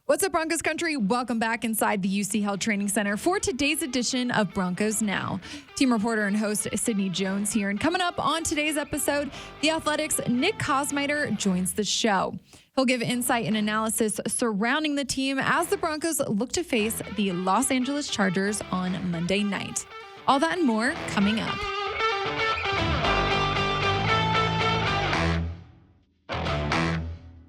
What's up, Broncos country? Welcome back inside the UC Health Training Center for today's edition of Broncos Now. Team reporter and host Sydney Jones here. And coming up on today's episode, the Athletic's Nick Kosmider joins the show. He'll give insight and analysis surrounding the team as the Broncos look to face the Los Angeles Chargers on Monday night. All that and more coming up.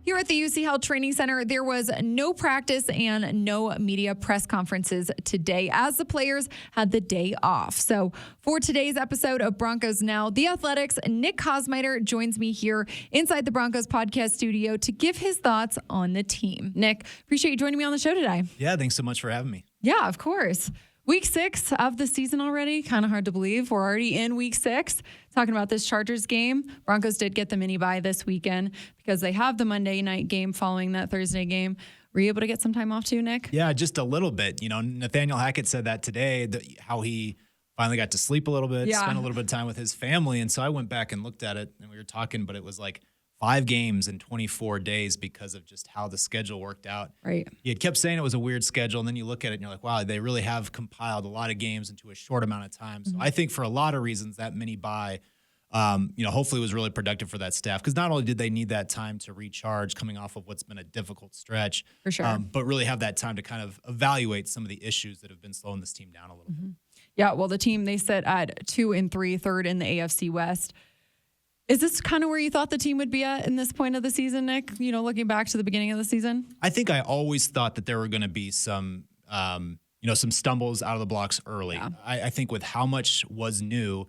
Here at the UC Health Training Center, there was no practice and no media press conferences today as the players had the day off. So for today's episode of Broncos Now, the Athletic's Nick Kosmider joins me here inside the Broncos podcast studio to give his thoughts on the team. Nick, appreciate you joining me on the show today. Yeah, thanks so much for having me. Yeah, of course. Week 6 of the season already. Kind of hard to believe. We're already in week 6. Talking about this Chargers game. Broncos did get the mini bye this weekend because they have the Monday night game following that Thursday game. Were you able to get some time off too, Nick? Yeah, just a little bit. You know, Nathaniel Hackett said that today, how he finally got to sleep a little bit, spent a little bit of time with his family. And so I went back and looked at it and we were talking, but it was like 5 games in 24 days because of just how the schedule worked out. Right. He had kept saying it was a weird schedule, and then you look at it and you're like, wow, they really have compiled a lot of games into a short amount of time. So I think for a lot of reasons, that mini bye, hopefully was really productive for that staff because not only did they need that time to recharge coming off of what's been a difficult stretch, for sure, but really have that time to kind of evaluate some of the issues that have been slowing this team down a little bit. Yeah, well, the team, they sit at 2-3, third in the AFC West. Is this kind of where you thought the team would be at in this point of the season, Nick? You know, looking back to the beginning of the season? I think I always thought that there were going to be some stumbles out of the blocks early. Yeah. I think with how much was new,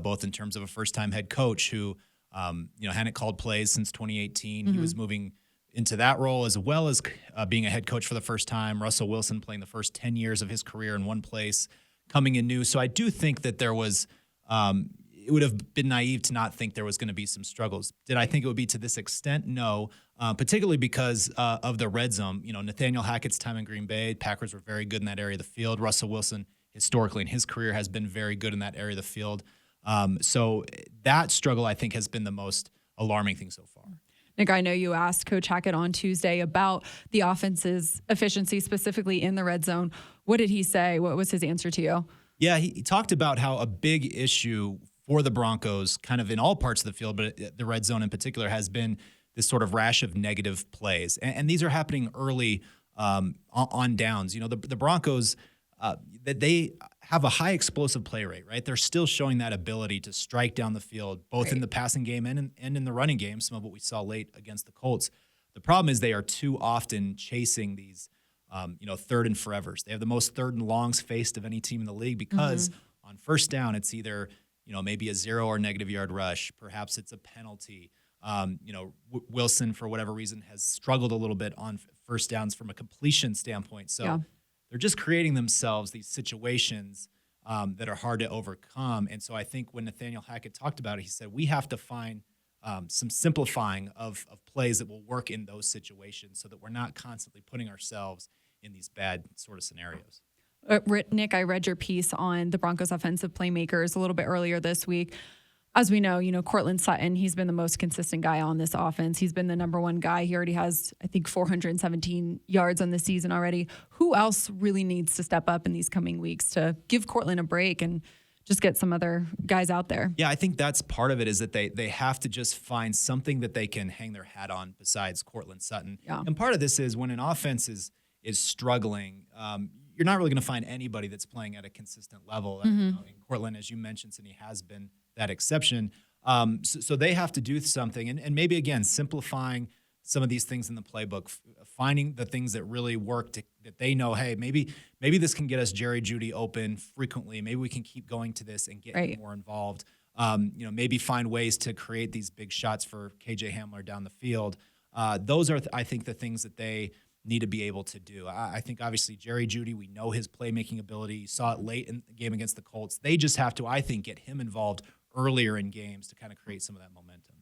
both in terms of a first-time head coach who, hadn't called plays since 2018. He was moving into that role as well as being a head coach for the first time. Russell Wilson playing the first 10 years of his career in one place, coming in new. So I do think that there was it would have been naive to not think there was going to be some struggles. Did I think it would be to this extent? No, particularly because of the red zone. You know, Nathaniel Hackett's time in Green Bay, Packers were very good in that area of the field. Russell Wilson, historically in his career, has been very good in that area of the field. So that struggle, I think, has been the most alarming thing so far. Nick, I know you asked Coach Hackett on Tuesday about the offense's efficiency, specifically in the red zone. What did he say? What was his answer to you? Yeah, he talked about how a big issue for the Broncos, kind of in all parts of the field, but the red zone in particular, has been this sort of rash of negative plays. And these are happening early on downs. You know, the Broncos, that they have a high explosive play rate, right? They're still showing that ability to strike down the field, both in the passing game and in the running game, some of what we saw late against the Colts. The problem is they are too often chasing these, third and forevers. They have the most third and longs faced of any team in the league because on first down, it's either maybe a 0 or negative yard rush. Perhaps it's a penalty. Wilson, for whatever reason, has struggled a little bit on first downs from a completion standpoint. So they're just creating themselves these situations that are hard to overcome. And so I think when Nathaniel Hackett talked about it, he said, we have to find some simplifying of plays that will work in those situations so that we're not constantly putting ourselves in these bad sort of scenarios. Nick, I read your piece on the Broncos offensive playmakers a little bit earlier this week. As we know, Courtland Sutton, he's been the most consistent guy on this offense. He's been the number one guy. He already has, I think, 417 yards on the season already. Who else really needs to step up in these coming weeks to give Courtland a break and just get some other guys out there? Yeah, I think that's part of it, is that they have to just find something that they can hang their hat on besides Courtland Sutton. Yeah. And part of this is when an offense is struggling, you're not really going to find anybody that's playing at a consistent level. And Courtland, as you mentioned, Sydney, has been that exception. So they have to do something. And maybe, again, simplifying some of these things in the playbook, finding the things that really work that they know, hey, maybe this can get us Jerry Jeudy open frequently. Maybe we can keep going to this and get him more involved. Maybe find ways to create these big shots for KJ Hamler down the field. Those are, I think, the things that they need to be able to do. I think, obviously, Jerry Jeudy, we know his playmaking ability. You saw it late in the game against the Colts. They just have to, I think, get him involved earlier in games to kind of create some of that momentum.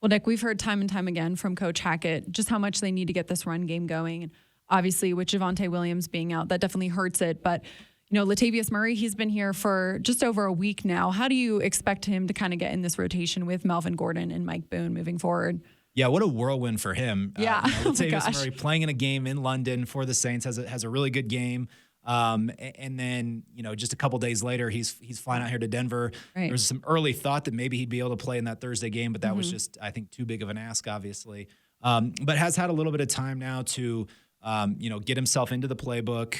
Well, Nick, we've heard time and time again from Coach Hackett just how much they need to get this run game going. And obviously, with Javonte Williams being out, that definitely hurts it. But, Latavius Murray, he's been here for just over a week now. How do you expect him to kind of get in this rotation with Melvin Gordon and Mike Boone moving forward? Yeah, what a whirlwind for him. Yeah. Latavius Murray playing in a game in London for the Saints has a really good game. And then, just a couple days later, he's flying out here to Denver. Right. There was some early thought that maybe he'd be able to play in that Thursday game, but that was just, I think, too big of an ask, obviously. But has had a little bit of time now to, get himself into the playbook,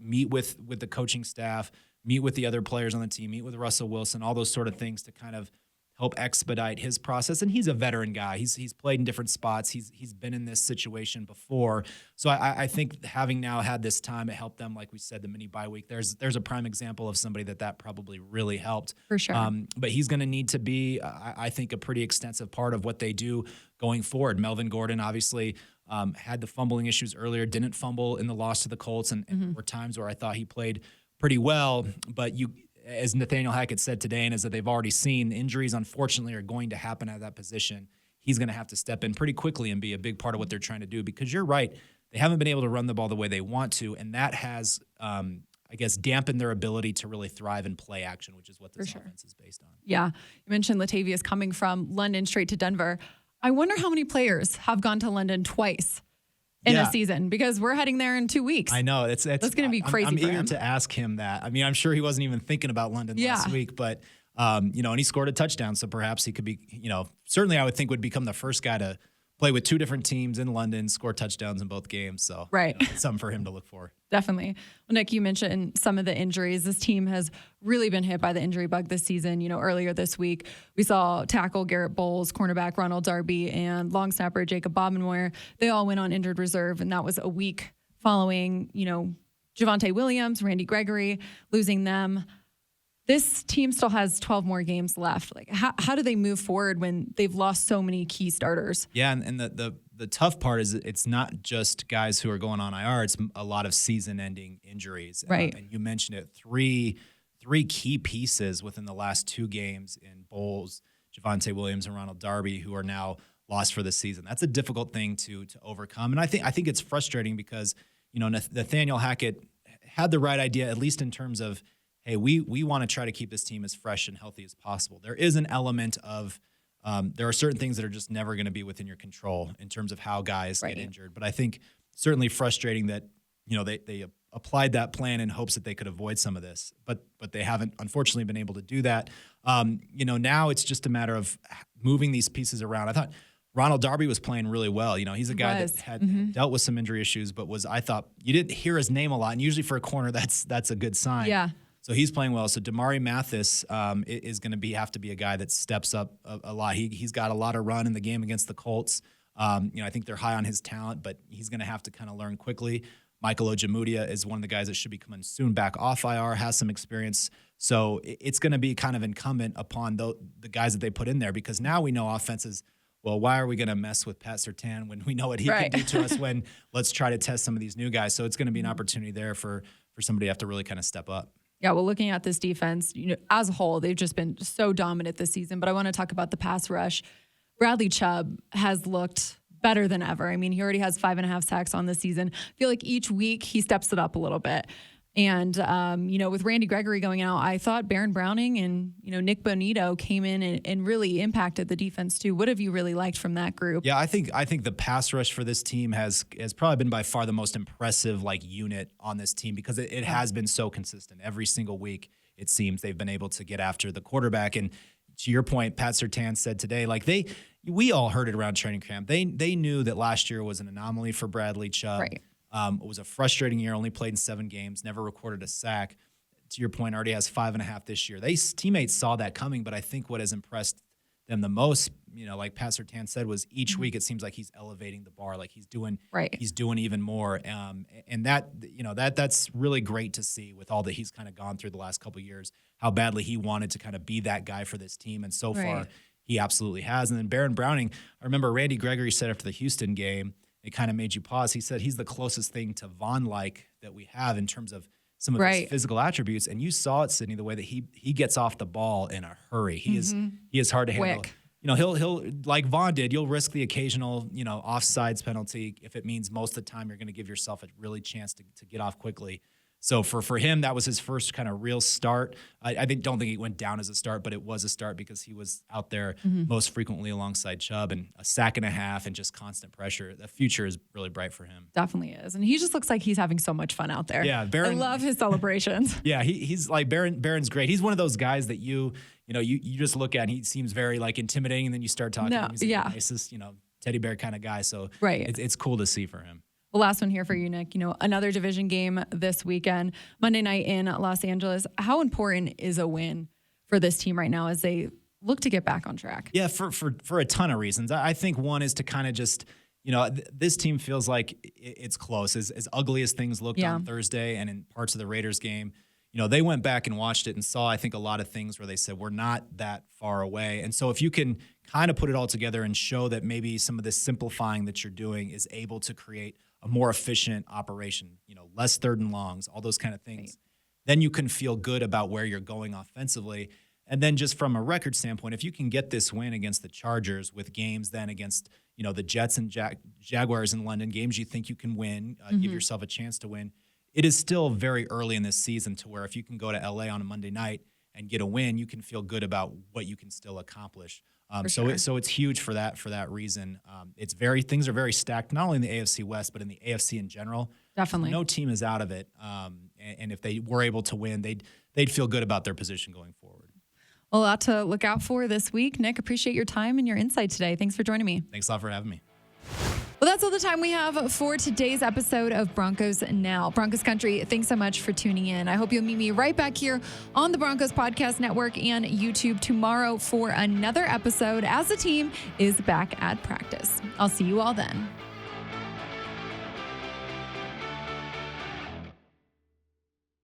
meet with the coaching staff, meet with the other players on the team, meet with Russell Wilson, all those sort of things to kind of help expedite his process. And he's a veteran guy. He's played in different spots. He's been in this situation before. So I think having now had this time, it helped them, like we said, the mini bye week. There's a prime example of somebody that probably really helped. For sure. But he's going to need to be, I think, a pretty extensive part of what they do going forward. Melvin Gordon, obviously, had the fumbling issues earlier, didn't fumble in the loss to the Colts, and there were times where I thought he played pretty well, but as Nathaniel Hackett said today, and as that they've already seen, injuries, unfortunately, are going to happen at that position. He's going to have to step in pretty quickly and be a big part of what they're trying to do, because you're right. They haven't been able to run the ball the way they want to, and that has, dampened their ability to really thrive in play action, which is what this offense is based on. Yeah. You mentioned Latavius coming from London straight to Denver. I wonder how many players have gone to London twice in a season, because we're heading there in 2 weeks. I know that's going to be crazy. I'm for eager him. to ask him that. I mean, I'm sure he wasn't even thinking about London last week, but and he scored a touchdown, so perhaps he could be, certainly I would think would become the first guy to play with two different teams in London, score touchdowns in both games. So it's something for him to look for. Definitely. Well, Nick, you mentioned some of the injuries. This team has really been hit by the injury bug this season. Earlier this week, we saw tackle Garrett Bowles, cornerback Ronald Darby, and long snapper Jacob Bobenmoyer. They all went on injured reserve, and that was a week following, Javonte Williams, Randy Gregory, losing them. This team still has 12 more games left. Like, how do they move forward when they've lost so many key starters? Yeah, and the tough part is it's not just guys who are going on IR. It's a lot of season-ending injuries. Right. And you mentioned it, three key pieces within the last two games in Bowles, Javonte Williams, and Ronald Darby, who are now lost for the season. That's a difficult thing to overcome. And I think it's frustrating because, Nathaniel Hackett had the right idea, at least in terms of, hey, we want to try to keep this team as fresh and healthy as possible. There is an element of there are certain things that are just never going to be within your control in terms of how guys get injured. But I think certainly frustrating that, they applied that plan in hopes that they could avoid some of this, but they haven't, unfortunately, been able to do that. Now it's just a matter of moving these pieces around. I thought Ronald Darby was playing really well. He's a guy that had dealt with some injury issues, but I thought you didn't hear his name a lot. And usually for a corner, that's a good sign. Yeah. So he's playing well. So Damari Mathis is going to have to be a guy that steps up a lot. He's got a lot of run in the game against the Colts. I think they're high on his talent, but he's going to have to kind of learn quickly. Michael Ojemudia is one of the guys that should be coming soon back off IR, has some experience. So it's going to be kind of incumbent upon the guys that they put in there, because now we know offenses, well, why are we going to mess with Pat Surtain when we know what he can do to us when let's try to test some of these new guys. So it's going to be an opportunity there for somebody to have to really kind of step up. Yeah, well, looking at this defense, as a whole, they've just been so dominant this season. But I want to talk about the pass rush. Bradley Chubb has looked better than ever. I mean, he already has 5.5 sacks on the season. I feel like each week he steps it up a little bit. And, with Randy Gregory going out, I thought Baron Browning and, Nick Bonito came in and really impacted the defense too. What have you really liked from that group? Yeah, I think the pass rush for this team has probably been by far the most impressive unit on this team, because it has been so consistent. Every single week, it seems they've been able to get after the quarterback. And to your point, Pat Surtain said today, we all heard it around training camp. They knew that last year was an anomaly for Bradley Chubb. Right. It was a frustrating year, only played in 7 games, never recorded a sack. To your point, already has 5.5 this year. Teammates saw that coming, but I think what has impressed them the most, like Pat Surtain said, was each week it seems like he's elevating the bar, like he's doing even more. And that's really great to see with all that he's kind of gone through the last couple of years, how badly he wanted to kind of be that guy for this team. And so far, he absolutely has. And then Baron Browning, I remember Randy Gregory said after the Houston game, it kind of made you pause. He said he's the closest thing to Von-like that we have in terms of some of his physical attributes. And you saw it, Sydney, the way that he gets off the ball in a hurry. He is hard to handle. Quick. He'll like Von did, you'll risk the occasional, offsides penalty if it means most of the time you're going to give yourself a really chance to get off quickly. So for him, that was his first kind of real start. Don't think he went down as a start, but it was a start because he was out there most frequently alongside Chubb, and a sack and a half and just constant pressure. The future is really bright for him. Definitely is. And he just looks like he's having so much fun out there. Yeah, Barron, I love his celebrations. Yeah, he's like Barron's great. He's one of those guys that you just look at and he seems very like intimidating, and then you start talking to him. He's like the nicest, teddy bear kind of guy. So it's cool to see for him. Well, last one here for you, Nick. Another division game this weekend, Monday night in Los Angeles. How important is a win for this team right now as they look to get back on track? Yeah, for a ton of reasons. I think one is to kind of just, this team feels like it's close. As ugly as things looked on Thursday and in parts of the Raiders game, they went back and watched it and saw, I think, a lot of things where they said, we're not that far away. And so if you can kind of put it all together and show that maybe some of this simplifying that you're doing is able to create a more efficient operation, less third and longs, all those kind of things, then you can feel good about where you're going offensively. And then just from a record standpoint, if you can get this win against the Chargers with games then against, the Jets and Jaguars in London, games you think you can win, give yourself a chance to win, it is still very early in this season to where if you can go to LA on a Monday night and get a win, you can feel good about what you can still accomplish. So it's huge for that reason. Things are very stacked, not only in the AFC West, but in the AFC in general. Definitely. No team is out of it. And if they were able to win, they'd feel good about their position going forward. Well, a lot to look out for this week. Nick, appreciate your time and your insight today. Thanks for joining me. Thanks a lot for having me. Well, that's all the time we have for today's episode of Broncos Now. Broncos Country, thanks so much for tuning in. I hope you'll meet me right back here on the Broncos Podcast Network and YouTube tomorrow for another episode as the team is back at practice. I'll see you all then.